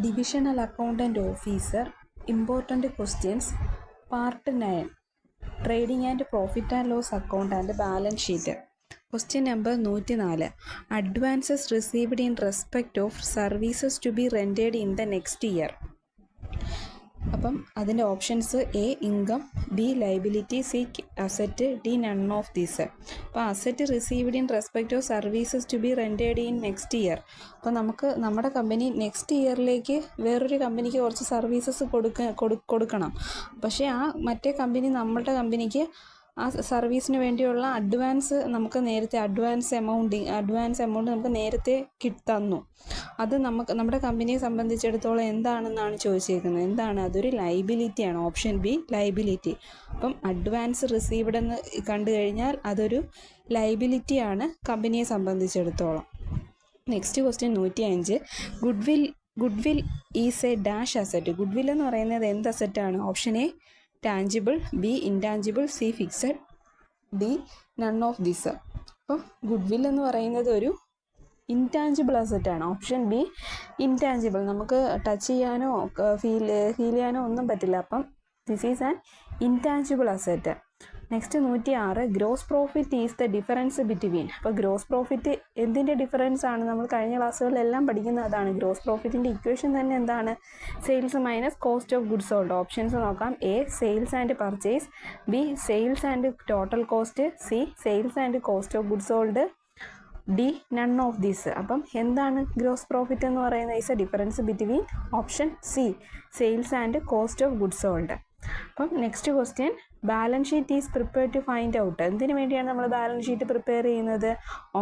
Divisional Accountant Officer, Important Questions, Part 9, Trading and Profit and Loss Account and Balance Sheet. Question number 104. Advances received in respect of services to be rendered in the next year. അപ്പം അതിൻ്റെ options a income, b liability, c asset, d none of these. അപ്പോൾ asset received in respect of services to be rendered in next year. അപ്പോൾ നമുക്ക് നമ്മുടെ company next ഇയറിലേക്ക് വേറൊരു കമ്പനിക്ക് കുറച്ച് services കൊടുക്കണം. പക്ഷേ ആ മറ്റേ കമ്പനി നമ്മളുടെ കമ്പനിക്ക് ആ സർവീസിന് വേണ്ടിയുള്ള അഡ്വാൻസ് നമുക്ക് നേരത്തെ അഡ്വാൻസ് എമൗണ്ട് നമുക്ക് നേരത്തെ തന്നു. അത് നമ്മുടെ കമ്പനിയെ സംബന്ധിച്ചിടത്തോളം എന്താണെന്നാണ് ചോദിച്ചേക്കുന്നത്. എന്താണ്? അതൊരു ലൈബിലിറ്റിയാണ്. Option b liability. അപ്പം അഡ്വാൻസ് റിസീവ്ഡ് എന്ന് കണ്ടു കഴിഞ്ഞാൽ അതൊരു ലൈബിലിറ്റിയാണ് കമ്പനിയെ സംബന്ധിച്ചിടത്തോളം. Next question 105. Goodwill is a dash asset. Goodwill എന്ന് പറയുന്നത് എന്ത് അസറ്റാണ്? Option a tangible, b intangible, c fixed, d none of this. അപ്പം ഗുഡ്വിൽ എന്ന് പറയുന്നത് ഒരു ഇൻടാഞ്ചിബിൾ അസറ്റാണ്. Option b intangible. നമുക്ക് ടച്ച് ചെയ്യാനോ ഫീൽ ചെയ്യാനോ ഒന്നും പറ്റില്ല. അപ്പം this is an intangible asset. Next 106. Gross profit is the difference between. അപ്പോൾ ഗ്രോസ് പ്രോഫിറ്റ് എന്തിൻ്റെ ഡിഫറൻസ് ആണ്? നമ്മൾ കഴിഞ്ഞ ക്ലാസ്സുകളിലെല്ലാം പഠിക്കുന്ന അതാണ്. ഗ്രോസ് പ്രോഫിറ്റിൻ്റെ ഇക്വേഷൻ തന്നെ എന്താണ്? Sales minus cost of goods sold. Options നോക്കാം. A sales and purchase, b sales and total cost, c sales and cost of goods sold, d none of these. അപ്പം എന്താണ് ഗ്രോസ് പ്രോഫിറ്റ് എന്ന് പറയുന്നത്? Is a difference between option c sales and cost of goods sold. അപ്പം next question, balance sheet is prepare to find out. എന്തിനു വേണ്ടിയാണ് നമ്മൾ balance sheet prepare ചെയ്യുന്നത്?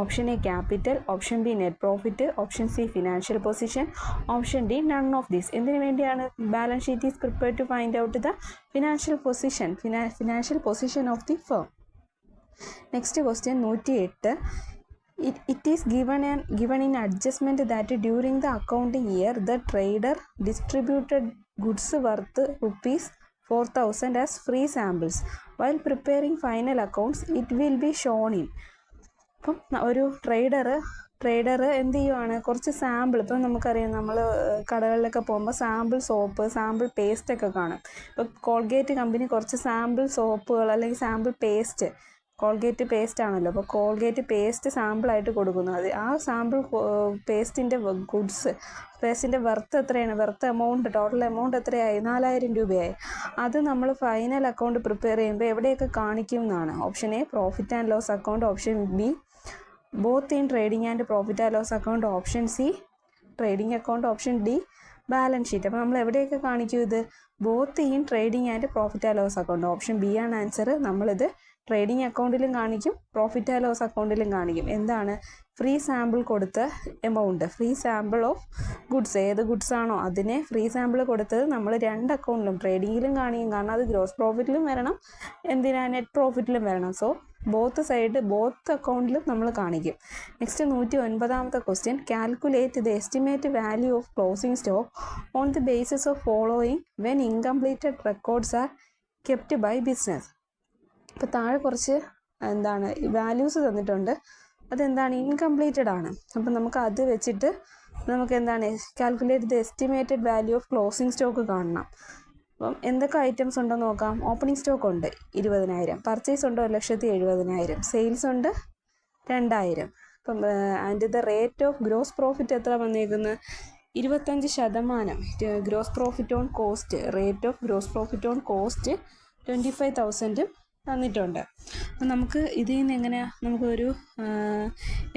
Option a capital, option B net profit, option C financial position, option D none of these. എന്തിനു വേണ്ടിയാണ് balance sheet is prepare to find out the financial position of the firm. Next question 108. It is given in adjustment that during the accounting year the trader distributed goods worth ₹4,000 as free samples. While preparing final accounts it will be shown in. അപ്പം ഒരു trader എന്ത് ചെയ്യുവാണ്? കുറച്ച് sample, ഇപ്പം നമുക്കറിയാം നമ്മൾ കടകളിലൊക്കെ പോകുമ്പോൾ സാമ്പിൾ സോപ്പ്, സാമ്പിൾ പേസ്റ്റൊക്കെ കാണും. ഇപ്പോൾ കോൾഗേറ്റ് കമ്പനി കുറച്ച് സാമ്പിൾ സോപ്പുകൾ അല്ലെങ്കിൽ സാമ്പിൾ പേസ്റ്റ്, കോൾഗേറ്റ് പേസ്റ്റ് ആണല്ലോ, അപ്പോൾ കോൾഗേറ്റ് പേസ്റ്റ് സാമ്പിളായിട്ട് കൊടുക്കുന്നു. അത് ആ സാമ്പിൾ പേസ്റ്റിൻ്റെ പേസ്റ്റിൻ്റെ വെർത്ത് എത്രയാണ്? വെർത്ത് എമൗണ്ട്, ടോട്ടൽ എമൗണ്ട് എത്രയായി? 4,000 രൂപയായി. അത് നമ്മൾ ഫൈനൽ അക്കൗണ്ട് പ്രിപ്പയർ ചെയ്യുമ്പോൾ എവിടെയൊക്കെ കാണിക്കും എന്നാണ്. Option A profit and loss account, option B both in trading and profit and loss account, option C trading account, option D balance sheet. അപ്പോൾ നമ്മൾ എവിടെയൊക്കെ കാണിക്കും ഇത്? Both in trading and profit and loss account. Option B ആണ് answer. നമ്മളിത് trading അക്കൗണ്ടിലും കാണിക്കും, profit and loss അക്കൗണ്ടിലും കാണിക്കും. എന്താണ്? ഫ്രീ സാമ്പിൾ കൊടുത്ത amount, free sample of goods, ഏത് ഗുഡ്സ് ആണോ അതിനെ ഫ്രീ സാമ്പിൾ കൊടുത്തത് നമ്മൾ രണ്ട് അക്കൗണ്ടിലും, ട്രേഡിങ്ങിലും കാണിക്കും. കാരണം അത് ഗ്രോസ് പ്രോഫിറ്റിലും വരണം, നെറ്റ് പ്രോഫിറ്റിലും വരണം. സോ ബോത്ത് അക്കൗണ്ടിലും നമ്മൾ കാണിക്കും. നെക്സ്റ്റ് 109ാമത്തെ question, calculate the estimate value of closing stock on the basis of following when incompleted records are kept by business. ഇപ്പോൾ താഴെ കുറച്ച് വാല്യൂസ് തന്നിട്ടുണ്ട്. അതെന്താണ്? ഇൻകംപ്ലീറ്റഡ് ആണ്. അപ്പം നമുക്ക് അത് വെച്ചിട്ട് നമുക്ക് എന്താണ് calculate the estimated value of closing stock കാണണം. അപ്പം എന്തൊക്കെ ഐറ്റംസ് ഉണ്ടെന്ന് നോക്കാം. ഓപ്പണിംഗ് സ്റ്റോക്ക് ഉണ്ട് 20,000, പർച്ചേസ് ഉണ്ട് 1,70,000, സെയിൽസ് ഉണ്ട് 2,000. അപ്പം and the rate of gross profit എത്ര വന്നേക്കുന്നത്? 25% gross profit on cost. Rate of gross profit on cost 25,000 തന്നിട്ടുണ്ട്. അപ്പം നമുക്ക് ഇതിൽ നിന്ന് എങ്ങനെയാണ് നമുക്കൊരു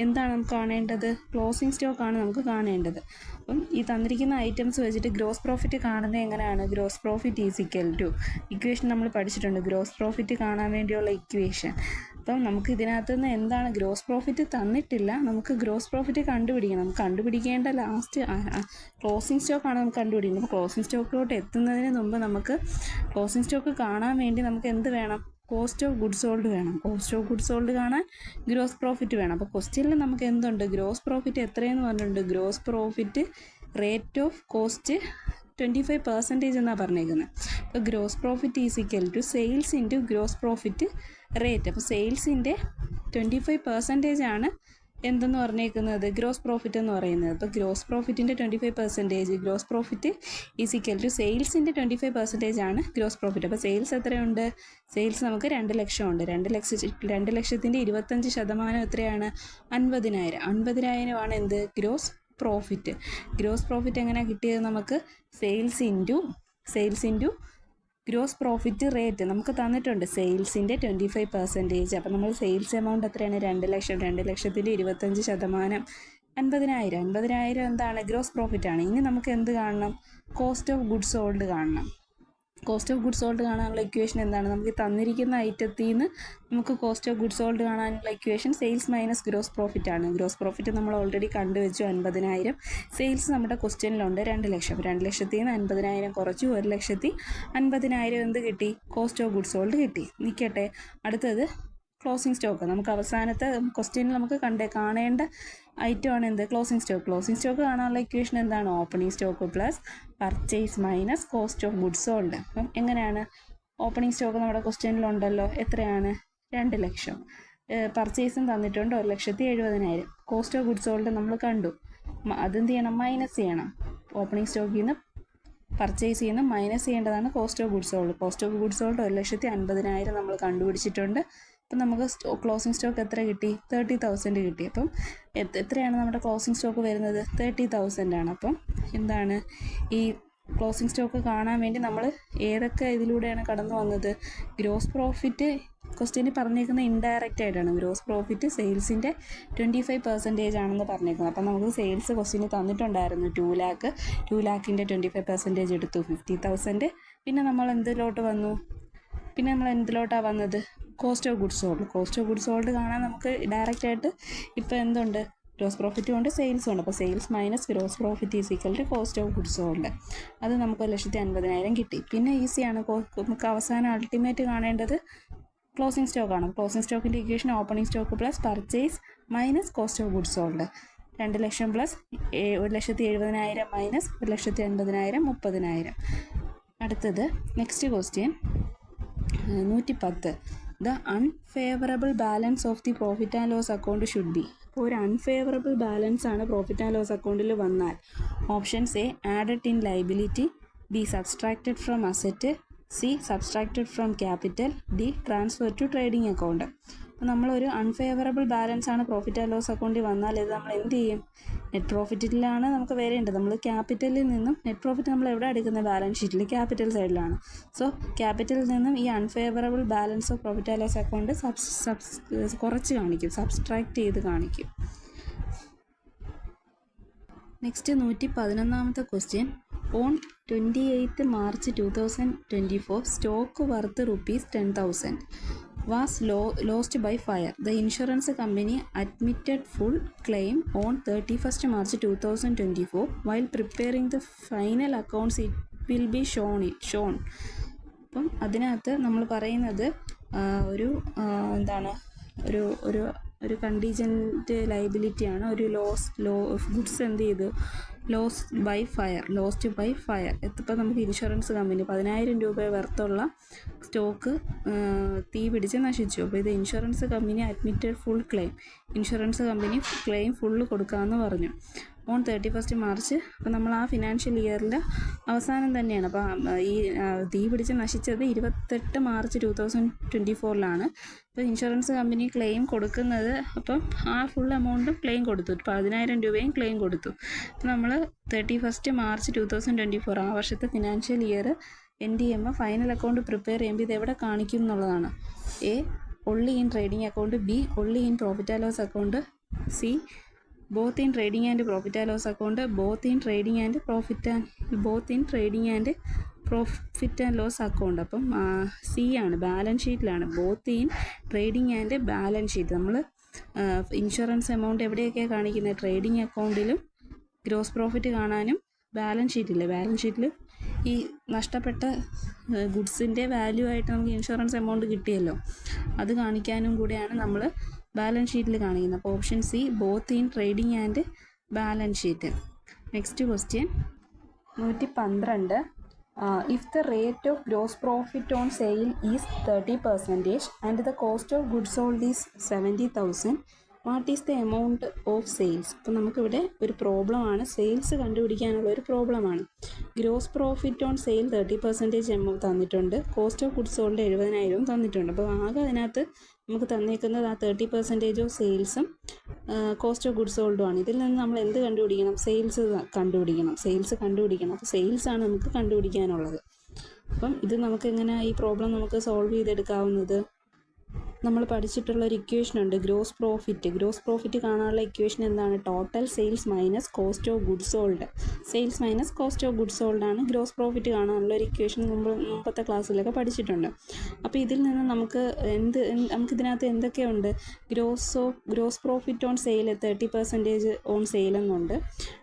എന്താണ് നമുക്ക് കാണേണ്ടത്? ക്ലോസിംഗ് സ്റ്റോക്കാണ് നമുക്ക് കാണേണ്ടത്. അപ്പം ഈ തന്നിരിക്കുന്ന ഐറ്റംസ് വെച്ചിട്ട് ഗ്രോസ് പ്രോഫിറ്റ് കാണുന്നത് എങ്ങനെയാണ്? Gross profit is equal to equation നമ്മൾ പഠിച്ചിട്ടുണ്ട്. ഗ്രോസ് പ്രോഫിറ്റ് കാണാൻ വേണ്ടിയുള്ള ഇക്വേഷൻ. അപ്പം നമുക്ക് ഇതിനകത്ത് നിന്ന് എന്താണ്? ഗ്രോസ് പ്രോഫിറ്റ് തന്നിട്ടില്ല, നമുക്ക് ഗ്രോസ് പ്രോഫിറ്റ് കണ്ടുപിടിക്കണം. നമുക്ക് കണ്ടുപിടിക്കേണ്ട ലാസ്റ്റ് ക്ലോസിംഗ് സ്റ്റോക്കാണ് നമുക്ക് കണ്ടുപിടിക്കുന്നത്. അപ്പോൾ ക്ലോസിംഗ് സ്റ്റോക്കിലോട്ട് എത്തുന്നതിന് മുമ്പ് നമുക്ക് ക്ലോസിംഗ് സ്റ്റോക്ക് കാണാൻ വേണ്ടി നമുക്ക് എന്ത് വേണം? കോസ്റ്റ് ഓഫ് ഗുഡ്സ് സോൾഡ് വേണം. കോസ്റ്റ് ഓഫ് ഗുഡ്സ് സോൾഡ് കാണാൻ ഗ്രോസ് പ്രോഫിറ്റ് വേണം. അപ്പോൾ ക്വസ്റ്റ്യനിൽ നമുക്ക് എന്തുണ്ട്? ഗ്രോസ് പ്രോഫിറ്റ് എത്രയെന്ന് പറഞ്ഞിട്ടുണ്ട്? Gross profit rate of cost 25% എന്നാണ് പറഞ്ഞേക്കുന്നത്. അപ്പോൾ gross profit is equal to sales into gross profit rate. അപ്പോൾ സെയിൽസിൻ്റെ 25% ആണ് എന്തെന്ന് പറഞ്ഞേക്കുന്നത് ഗ്രോസ് പ്രോഫിറ്റ് എന്ന് പറയുന്നത്. അപ്പോൾ ഗ്രോസ് പ്രോഫിറ്റിൻ്റെ 25% gross profit is equal to സെയിൽസിൻ്റെ 25% ആണ് ഗ്രോസ് പ്രോഫിറ്റ്. അപ്പോൾ സെയിൽസ് എത്രയുണ്ട്? സെയിൽസ് നമുക്ക് 2 ലക്ഷം ഉണ്ട്. 2 ലക്ഷത്തിൻ്റെ 25% എത്രയാണ്? 50,000. 50,000 ആണ് എന്ത്? Gross profit. ഗ്രോസ് പ്രോഫിറ്റ് എങ്ങനെയാണ് കിട്ടിയത്? നമുക്ക് sales into gross profit rate നമുക്ക് തന്നിട്ടുണ്ട്. സെയിൽസിൻ്റെ 25%. അപ്പോൾ നമ്മൾ സെയിൽസ് എമൗണ്ട് എത്രയാണ്? 2 ലക്ഷം. 2 ലക്ഷത്തിൻ്റെ 25% 50,000. 50,000 എന്താണ്? ഗ്രോസ് പ്രോഫിറ്റാണ്. ഇനി നമുക്ക് എന്ത് കാണണം? കോസ്റ്റ് ഓഫ് ഗുഡ്സ് സോൾഡ് കാണണം. കോസ്റ്റ് ഓഫ് ഗുഡ്സ് സോൾഡ് കാണാനുള്ള ഇക്വേഷൻ എന്താണ്? നമുക്ക് തന്നിരിക്കുന്ന ഐറ്റത്തിൽ നിന്ന് നമുക്ക് കോസ്റ്റ് ഓഫ് ഗുഡ്സ് സോൾഡ് കാണാനുള്ള equation sales minus gross profit ആണ്. ഗ്രോസ് പ്രോഫിറ്റ് നമ്മൾ ഓൾറെഡി കണ്ടുവച്ചു 50,000. സെയിൽസ് നമ്മുടെ ക്വസ്റ്റ്യനിലുണ്ട് 2 ലക്ഷം. 2 ലക്ഷത്തിൽ നിന്ന് 50,000 കുറച്ചു 1,50,000 എന്ത് കിട്ടി? കോസ്റ്റ് ഓഫ് ഗുഡ്സ് സോൾഡ് കിട്ടി. നിൽക്കട്ടെ, അടുത്തത് ക്ലോസിംഗ് സ്റ്റോക്ക്. നമുക്ക് അവസാനത്തെ ക്വസ്റ്റ്യനിൽ നമുക്ക് കാണേണ്ട ഐറ്റമാണ് എന്ത്? Closing stock. ക്ലോസിംഗ് സ്റ്റോക്ക് കാണാനുള്ള ഇക്വേഷൻ എന്താണ്? Opening stock plus purchase minus cost of goods sold. അപ്പം എങ്ങനെയാണ്? ഓപ്പണിംഗ് സ്റ്റോക്ക് നമ്മുടെ ക്വസ്റ്റ്യനിലുണ്ടല്ലോ. എത്രയാണ്? 2 ലക്ഷം. പർച്ചേസും തന്നിട്ടുണ്ട് 1,70,000. കോസ്റ്റ് ഓഫ് ഗുഡ്സ് സോൾഡ് നമ്മൾ കണ്ടു. അതെന്ത് ചെയ്യണം? മൈനസ് ചെയ്യണം. ഓപ്പണിംഗ് സ്റ്റോക്കിൽ നിന്ന് പർച്ചേസ് ചെയ്യുന്ന മൈനസ് ചെയ്യേണ്ടതാണ് cost of goods sold. Cost of goods sold 1,50,000 നമ്മൾ കണ്ടുപിടിച്ചിട്ടുണ്ട്. അപ്പം നമുക്ക് ക്ലോസിംഗ് സ്റ്റോക്ക് എത്ര കിട്ടി? 30,000 കിട്ടി. അപ്പം എത്രയാണ് നമ്മുടെ ക്ലോസിംഗ് സ്റ്റോക്ക് വരുന്നത്? 30,000 ആണ്. അപ്പം എന്താണ് ഈ ക്ലോസിംഗ് സ്റ്റോക്ക് കാണാൻ വേണ്ടി നമ്മൾ ഏതൊക്കെ ഇതിലൂടെയാണ് കടന്നു വന്നത്? ഗ്രോസ് പ്രോഫിറ്റ് ക്വസ്റ്റ്യനിൽ പറഞ്ഞേക്കുന്നത് ഇൻഡയറക്റ്റ് ആയിട്ടാണ്. ഗ്രോസ് പ്രോഫിറ്റ് സെയിൽസിൻ്റെ 25% ആണെന്ന് പറഞ്ഞേക്കുന്നത്. അപ്പം നമുക്ക് സെയിൽസ് ക്വസ്റ്റ്യനിൽ തന്നിട്ടുണ്ടായിരുന്നു 2 ലാക്ക്. 2 ലാക്കിൻ്റെ 25% എടുത്തു 50,000. പിന്നെ നമ്മൾ എന്തിലോട്ടാണ് വന്നത്? Cost of goods sold. Cost of goods sold കാണാൻ നമുക്ക് ഡയറക്റ്റ് ആയിട്ട് ഇപ്പോൾ എന്തുണ്ട്? ഗ്രോസ് പ്രോഫിറ്റും ഉണ്ട്, സെയിൽസും ഉണ്ട്. അപ്പോൾ sales minus gross profit is equal to cost of goods sold. അത് നമുക്ക് 1,50,000 കിട്ടി. പിന്നെ ഈസിയാണ്. നമുക്ക് അവസാനം അൾട്ടിമേറ്റ് കാണേണ്ടത് ക്ലോസിംഗ് സ്റ്റോക്കാണ്. ക്ലോസിംഗ് സ്റ്റോക്കിൻ്റെ equation opening stock plus purchase minus cost of goods sold. 2 lakh plus 1,70,000 minus 1,80,000 30,000. അടുത്തത് next question 110. The unfavourable balance of the profit and loss account should be. അപ്പോൾ ഒരു അൺഫേവറബിൾ ബാലൻസ് ആണ് പ്രോഫിറ്റ് ആൻഡ് ലോസ് അക്കൗണ്ടിൽ വന്നാൽ options a added in liability, b subtracted from asset, c subtracted from capital, d transfer to trading account. അപ്പോൾ നമ്മളൊരു unfavourable balance ആണ് profit and loss അക്കൗണ്ടിൽ വന്നാൽ ഇത് നമ്മൾ എന്ത് ചെയ്യും? നെറ്റ് പ്രോഫിറ്റിലാണ് നമുക്ക് വരേണ്ടത്. നമ്മൾ ക്യാപിറ്റലിൽ നിന്നും നെറ്റ് പ്രോഫിറ്റ് നമ്മൾ എവിടെ എടുക്കുന്നത്? ബാലൻസ് ഷീറ്റിൽ ക്യാപിറ്റൽ സൈഡിലാണ്. സോ ക്യാപിറ്റലിൽ നിന്നും ഈ unfavourable balance of profit and loss account കുറച്ച് കാണിക്കും, സബ്സ്ട്രാക്റ്റ് ചെയ്ത് കാണിക്കും. നെക്സ്റ്റ് 111ാമത്തെ ക്വസ്റ്റ്യൻ. ഓൺ 28 മാർച്ച് 2024 സ്റ്റോക്ക് worth ₹10,000 was lost by fire. The insurance company admitted full claim on 31st March 2024. While preparing the final accounts it will be shown. അപ്പം അതിനകത്ത് നമ്മൾ പറയുന്നത് ഒരു കണ്ടീജൻറ്റ് ലൈബിലിറ്റിയാണ്. ഒരു ഗുഡ്സ് എന്ത് ചെയ്തു? Lost by fire. ഇപ്പം നമുക്ക് ഇൻഷുറൻസ് കമ്പനി 10,000 രൂപ വർത്തുള്ള സ്റ്റോക്ക് തീ പിടിച്ച് നശിച്ചു. അപ്പോൾ ഇത് insurance company admitted full claim. Insurance company claim full കൊടുക്കാമെന്ന് പറഞ്ഞു ഓൺ 31st മാർച്ച്. അപ്പോൾ നമ്മൾ ആ ഫിനാൻഷ്യൽ ഇയറിൻ്റെ അവസാനം തന്നെയാണ്. അപ്പോൾ ഈ തീ പിടിച്ച് നശിച്ചത് 28 മാർച്ച് 2024 അപ്പോൾ ഇൻഷുറൻസ് കമ്പനി ക്ലെയിം കൊടുക്കുന്നത് അപ്പം ആ ഫുൾ എമൗണ്ടും ക്ലെയിം കൊടുത്തു. 10,000 രൂപയും ക്ലെയിം കൊടുത്തു. അപ്പോൾ നമ്മൾ 31st മാർച്ച് 2024 ആ വർഷത്തെ ഫിനാൻഷ്യൽ ഇയർ എൻഡ് ചെയ്യുമ്പോൾ ഫൈനൽ അക്കൗണ്ട് പ്രിപ്പയർ ചെയ്യുമ്പോൾ ഇത് എവിടെ കാണിക്കും എന്നുള്ളതാണ്. A only in trading account, b only in profit and loss account, c both in trading and profit and loss account, both in trading and profit and loss account. അപ്പം c ആണ്, ബാലൻസ് ഷീറ്റിലാണ്. Both in trading and balance sheet. നമ്മൾ insurance amount എവിടെയൊക്കെയാണ് കാണിക്കുന്നത്? Trading അക്കൗണ്ടിലും gross profit കാണാനും balance ഷീറ്റിൽ ഈ നഷ്ടപ്പെട്ട ഗുഡ്സിൻ്റെ വാല്യൂ ആയിട്ട് നമുക്ക് ഇൻഷുറൻസ് എമൗണ്ട് കിട്ടിയല്ലോ, അത് കാണിക്കാനും കൂടെയാണ് നമ്മൾ ബാലൻസ് ഷീറ്റിൽ കാണിക്കുന്നത്. അപ്പോൾ option C both in trading and balance sheet. Next question 112. If the rate of gross profit on sale is 30% and the cost of goods sold is 70,000, what is the amount of sales? അപ്പോൾ നമുക്കിവിടെ ഒരു പ്രോബ്ലമാണ്, sales കണ്ടുപിടിക്കാനുള്ള ഒരു പ്രോബ്ലമാണ്. Gross profit on sale 30% amount തന്നിട്ടുണ്ട്, cost of goods sold 70,000 തന്നിട്ടുണ്ട്. അപ്പോൾ ആകെ അതിനകത്ത് നമുക്ക് തന്നിരിക്കുന്നത് ആ 30% ഓഫ് സെയിൽസും കോസ്റ്റ് ഓഫ് ഗുഡ്സ് സോൾഡും ആണ്. ഇതിൽ നിന്ന് നമ്മൾ എന്ത് കണ്ടുപിടിക്കണം? സെയിൽസ് കണ്ടുപിടിക്കണം. അപ്പോൾ സെയിൽസാണ് നമുക്ക് കണ്ടുപിടിക്കാനുള്ളത്. അപ്പം ഇത് നമുക്ക് എങ്ങനെ ഈ പ്രോബ്ലം നമുക്ക് സോൾവ് ചെയ്തെടുക്കാവുന്നത്? നമ്മൾ പഠിച്ചിട്ടുള്ള ഒരു ഇക്വേഷൻ ഉണ്ട്, ഗ്രോസ് പ്രോഫിറ്റ് കാണാനുള്ള ഇക്വേഷൻ എന്താണ്? Total sales minus cost of goods sold. Sales minus cost of goods sold ആണ് ഗ്രോസ് പ്രോഫിറ്റ് കാണാനുള്ള ഒരു ഇക്വേഷൻ. മുമ്പത്തെ ക്ലാസ്സിലൊക്കെ പഠിച്ചിട്ടുണ്ട്. അപ്പോൾ ഇതിൽ നിന്ന് നമുക്കിതിനകത്ത് എന്തൊക്കെയുണ്ട്? Gross profit on sale 30% on sale എന്നുണ്ട്.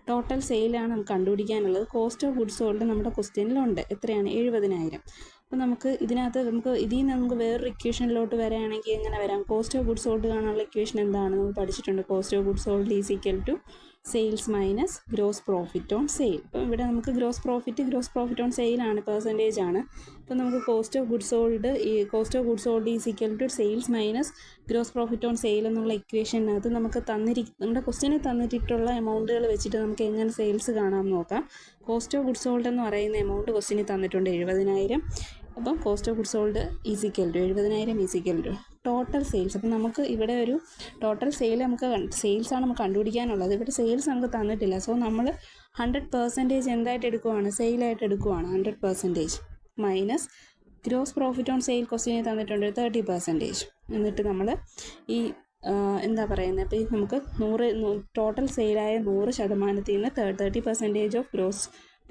ടോട്ടൽ സെയിലാണ് നമുക്ക് കണ്ടുപിടിക്കാനുള്ളത്. കോസ്റ്റ് ഓഫ് ഗുഡ്സ് സോൾഡ് നമ്മുടെ ക്വസ്റ്റ്യനിലുണ്ട്. എത്രയാണ്? 70,000. അപ്പോൾ ഇതിൽ നിന്ന് നമുക്ക് വേറൊരു ഇക്വേഷനിലോട്ട് വരികയാണെങ്കിൽ എങ്ങനെ വരാം? കോസ്റ്റ് ഓഫ് ഗുഡ്സ് സോൾഡ് കാണാനുള്ള ഇക്വേഷൻ എന്താണ്? നമ്മൾ പഠിച്ചിട്ടുണ്ട്. Cost of goods sold is equal to sales minus gross profit on sale. അപ്പോൾ ഇവിടെ നമുക്ക് ഗ്രോസ് പ്രോഫിറ്റ് ഓൺ സെയിലാണ്, പെർസെൻറ്റേജ് ആണ്. അപ്പോൾ നമുക്ക് cost of goods sold is equal to sales minus gross profit on sale എന്നുള്ള ഇക്വേഷനകത്ത് നമുക്ക് നമ്മുടെ ക്വസ്റ്റ്യനിൽ തന്നിട്ടുള്ള എമൗണ്ടുകൾ വെച്ചിട്ട് നമുക്ക് എങ്ങനെ സെയിൽസ് കാണാമെന്ന് നോക്കാം. കോസ്റ്റ് ഓഫ് ഗുഡ്സ് സോൾഡ് എന്ന് പറയുന്ന എമൗണ്ട് ക്വസ്റ്റ്യനിൽ തന്നിട്ടുണ്ട് 70,000. അപ്പം cost of goods sold is equal to 70,000 is equal to total sales. അപ്പം നമുക്ക് ഇവിടെ ഒരു ടോട്ടൽ സെയിൽസാണ് നമുക്ക് കണ്ടുപിടിക്കാനുള്ളത്. ഇവിടെ സെയിൽസ് നമുക്ക് തന്നിട്ടില്ല. സോ നമ്മൾ 100% എന്തായിട്ട് എടുക്കുവാണ്? സെയിലായിട്ട് എടുക്കുവാണ്. 100% minus gross profit on sale ക്വസ്റ്റ്യനിൽ തന്നിട്ടുണ്ട് 30%. എന്നിട്ട് നമ്മൾ ഈ എന്താ പറയുന്നത്? അപ്പോൾ നമുക്ക് ടോട്ടൽ സെയിലായ 100% നിന്ന് 30% ഓഫ്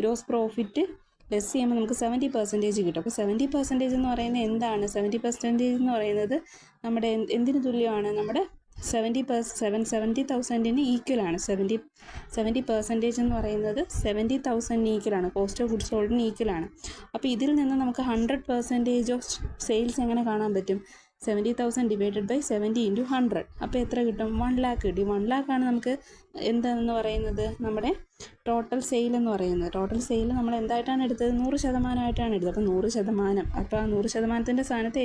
ഗ്രോസ് പ്രോഫിറ്റ് ലെസ് ചെയ്യുമ്പോൾ നമുക്ക് 70% കിട്ടും. അപ്പോൾ 70% എന്ന് പറയുന്നത് എന്താണ്? 70% എന്ന് പറയുന്നത് നമ്മുടെ എന്തിന് തുല്യമാണ്? നമ്മുടെ 70,000 ഈക്വലാണ്. 70% എന്ന് പറയുന്നത് 70,000 ഈക്വലാണ്, കോസ്റ്റ് ഓഫ് ഗുഡ്സ് സോൾഡിന് ഈക്വലാണ്. അപ്പോൾ ഇതിൽ നിന്ന് നമുക്ക് 100% ഓഫ് സെയിൽസ് എങ്ങനെ കാണാൻ പറ്റും? 70,000 ഡിവൈഡഡ് ബൈ 70 × 100. അപ്പോൾ എത്ര കിട്ടും? 1 lakh കിട്ടി. 1 lakh ആണ് നമുക്ക് എന്താണെന്ന് പറയുന്നത്? നമ്മുടെ ടോട്ടൽ സെയിൽ എന്ന് പറയുന്നത്. ടോട്ടൽ സെയിൽ നമ്മൾ എന്തായിട്ടാണ് എടുത്തത്? 100% എടുത്തത്. അപ്പോൾ 100%. അപ്പോൾ ആ 100%ൻ്റെ സ്ഥാനത്ത്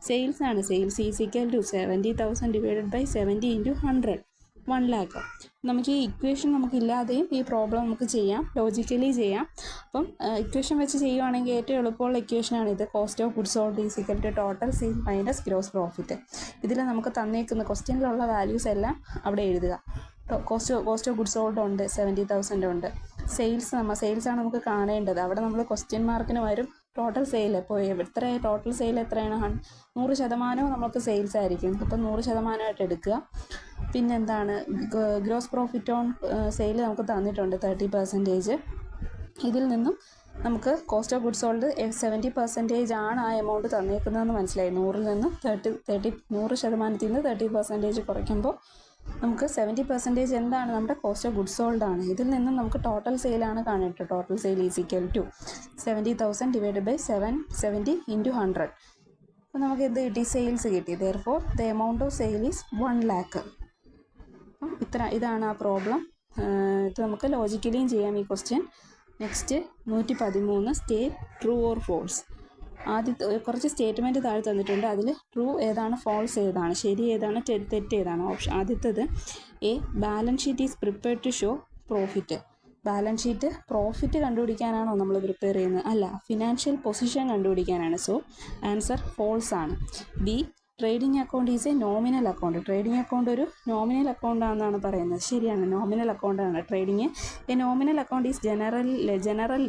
സെയിൽസ് ആണ്. Sales is equal to 70,000 divided by 70 × 100, 1 lakh. നമുക്ക് ഈ ഇക്വേഷൻ നമുക്കില്ലാതെയും ഈ പ്രോബ്ലം നമുക്ക് ചെയ്യാം, ലോജിക്കലി ചെയ്യാം. അപ്പം ഇക്വേഷൻ വെച്ച് ചെയ്യുവാണെങ്കിൽ ഏറ്റവും എളുപ്പമുള്ള ഇക്വേഷനാണ് ഇത്. Cost of goods sold is equal to total sale minus gross profit. ഇതിൽ നമുക്ക് തന്നേക്കുന്ന ക്വസ്റ്റ്യനിലുള്ള വാല്യൂസ് എല്ലാം അവിടെ എഴുതുക. കോസ്റ്റ് ഓഫ് ഗുഡ്സ് സോൾഡ് ഉണ്ട്, 70,000 ഉണ്ട്. സെയിൽസാണ് നമുക്ക് കാണേണ്ടത്. അവിടെ നമ്മൾ ക്വസ്റ്റ്യൻ മാർക്കിന് വരും ടോട്ടൽ സെയിൽ. ഇപ്പോൾ ടോട്ടൽ സെയിൽ എത്രയാണ്? 100% നമുക്ക് സെയിൽസ് ആയിരിക്കും. അപ്പം 100% എടുക്കുക. പിന്നെന്താണ്? ഗ്രോസ് പ്രോഫിറ്റ് ഓൺ സെയിൽ നമുക്ക് തന്നിട്ടുണ്ട് 30%. ഇതിൽ നിന്നും നമുക്ക് കോസ്റ്റ് ഓഫ് ഗുഡ്സ് സോൾഡ് 70% ആണ് ആ എമൗണ്ട് തന്നേക്കുന്നതെന്ന് മനസ്സിലായി. 100-ൽ നിന്ന് 100%ത്തിൽ നിന്ന് 30% കുറയ്ക്കുമ്പോൾ നമുക്ക് 70% എന്താണ്? നമ്മുടെ കോസ്റ്റ് ഓഫ് ഗുഡ്സ് സോൾഡ് ആണ്. ഇതിൽ നിന്നും നമുക്ക് ടോട്ടൽ സെയിലാണ് കാണേണ്ടത്. Total sale is equal to 70,000 divided by 70 × 100. അപ്പോൾ നമുക്ക് എന്ത് കിട്ടി? സെയിൽസ് കിട്ടി. Therefore the amount of sale is 1 lakh. ഇതാണ് ആ പ്രോബ്ലം. ഇത് നമുക്ക് ലോജിക്കലിയും ചെയ്യാം ഈ question. Next 113 state true or false. ആദ്യത്തെ കുറച്ച് സ്റ്റേറ്റ്മെൻറ്റ് താഴെ തന്നിട്ടുണ്ട്. അതിൽ ട്രൂ ഏതാണ്, ഫോൾസ് ഏതാണ്, ശരി ഏതാണ്, തെറ്റ് ഏതാണ്? ആദ്യത്തേത് A, balance sheet is prepared to show profit. Balance sheet profit കണ്ടുപിടിക്കാനാണോ നമ്മൾ പ്രിപ്പയർ ചെയ്യുന്നത്? അല്ല, ഫിനാൻഷ്യൽ പൊസിഷൻ കണ്ടുപിടിക്കാനാണ്. സോ ആൻസർ ഫോൾസ് ആണ്. B, trading account is a nominal account. Trading account ഒരു നോമിനൽ അക്കൗണ്ട് ആണെന്നാണ് പറയുന്നത്. ശരിയാണ്, നോമിനൽ അക്കൗണ്ടാണ് trading. A nominal account is general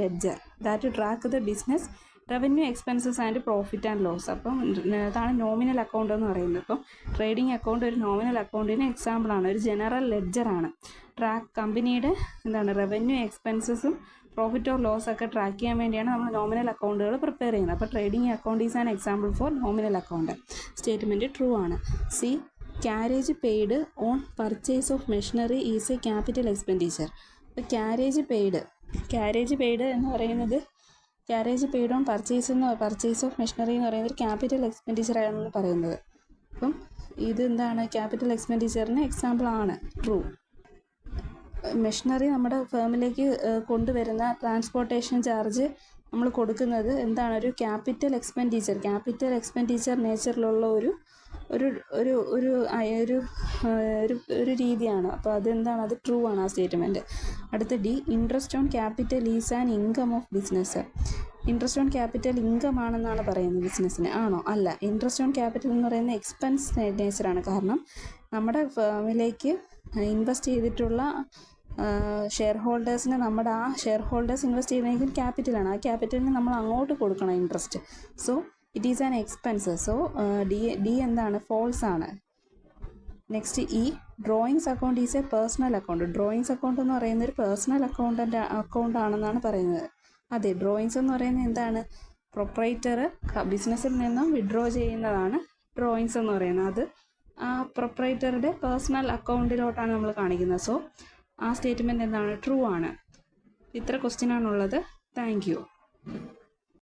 ledger that track the business revenue expenses and profit and loss. അപ്പം അതാണ് nominal account എന്ന് പറയുന്നത്. അപ്പം ട്രേഡിംഗ് അക്കൗണ്ട് ഒരു നോമിനൽ അക്കൗണ്ടിന് എക്സാമ്പിളാണ്. ഒരു ജനറൽ ലെഡ്ജറാണ്. കമ്പനിയുടെ റവന്യൂ എക്സ്പെൻസസും പ്രോഫിറ്റ് ഓർ ലോസ് ഒക്കെ ട്രാക്ക് ചെയ്യാൻ വേണ്ടിയാണ് നമ്മൾ നോമിനൽ അക്കൗണ്ടുകൾ പ്രിപ്പയർ ചെയ്യുന്നത്. അപ്പോൾ trading account is an example for nominal account. Statement true ആണ്. C, carriage paid on purchase of machinery is a capital expenditure. അപ്പോൾ ക്യാരേജ് പെയ്ഡ് എന്ന് പറയുന്നത് carriage paid on purchase of machinery എന്ന് പറയുന്നത് capital expenditure ആണെന്ന് പറയുന്നത്. അപ്പം ഇത് എന്താണ്? ക്യാപിറ്റൽ എക്സ്പെൻഡിച്ചറിന് എക്സാമ്പിളാണ്. ട്രൂ. മെഷീനറി നമ്മുടെ ഫേമിലേക്ക് കൊണ്ടുവരുന്ന ട്രാൻസ്പോർട്ടേഷൻ ചാർജ് നമ്മൾ കൊടുക്കുന്നത് എന്താണ്, ഒരു ക്യാപിറ്റൽ എക്സ്പെൻഡിച്ചർ നേച്ചറിലുള്ള ഒരു ഒരു ഒരു ഒരു ഒരു ഒരു ഒരു രീതിയാണ്. അപ്പോൾ അതെന്താണ്, അത് ട്രൂ ആണ് ആ സ്റ്റേറ്റ്മെൻറ്റ്. അടുത്ത D, interest on capital is an income of business. Interest on capital income ആണെന്നാണ് പറയുന്നത് ബിസിനസ്സിന്. ആണോ? അല്ല. ഇൻട്രസ്റ്റ് ഓൺ ക്യാപിറ്റൽ എന്ന് പറയുന്ന എക്സ്പെൻസ് നേച്ചറാണ്. കാരണം നമ്മുടെ ഫേമിലേക്ക് ഇൻവെസ്റ്റ് ചെയ്തിട്ടുള്ള ഷെയർ ഹോൾഡേഴ്സിന് നമ്മുടെ ആ ഷെയർ ഹോൾഡേഴ്സ് ഇൻവെസ്റ്റ് ചെയ്യുന്നതെങ്കിൽ ക്യാപിറ്റലാണ്. ആ ക്യാപിറ്റലിന് നമ്മൾ അങ്ങോട്ട് കൊടുക്കണം interest. So it is an expense. So D എന്താണ്, ഫോൾസ് ആണ്. Next E, drawings account is A personal account. Drawings account എന്ന് പറയുന്ന ഒരു പേഴ്സണൽ അക്കൗണ്ട് ആണെന്നാണ് പറയുന്നത്. അതെ, ഡ്രോയിങ്സ് എന്ന് പറയുന്നത് എന്താണ്, പ്രൊപ്പറേറ്റർ ബിസിനസ്സിൽ നിന്നും വിഡ്രോ ചെയ്യുന്നതാണ് ഡ്രോയിങ്സ് എന്ന് പറയുന്നത്. അത് ആ പ്രൊപ്പറേറ്ററുടെ പേഴ്സണൽ അക്കൗണ്ടിലോട്ടാണ് നമ്മൾ കാണിക്കുന്നത്. സോ ആ സ്റ്റേറ്റ്മെൻറ്റ് എന്താണ്, ട്രൂ ആണ്. ഇത്ര ക്വസ്റ്റ്യനാണുള്ളത്. Thank you.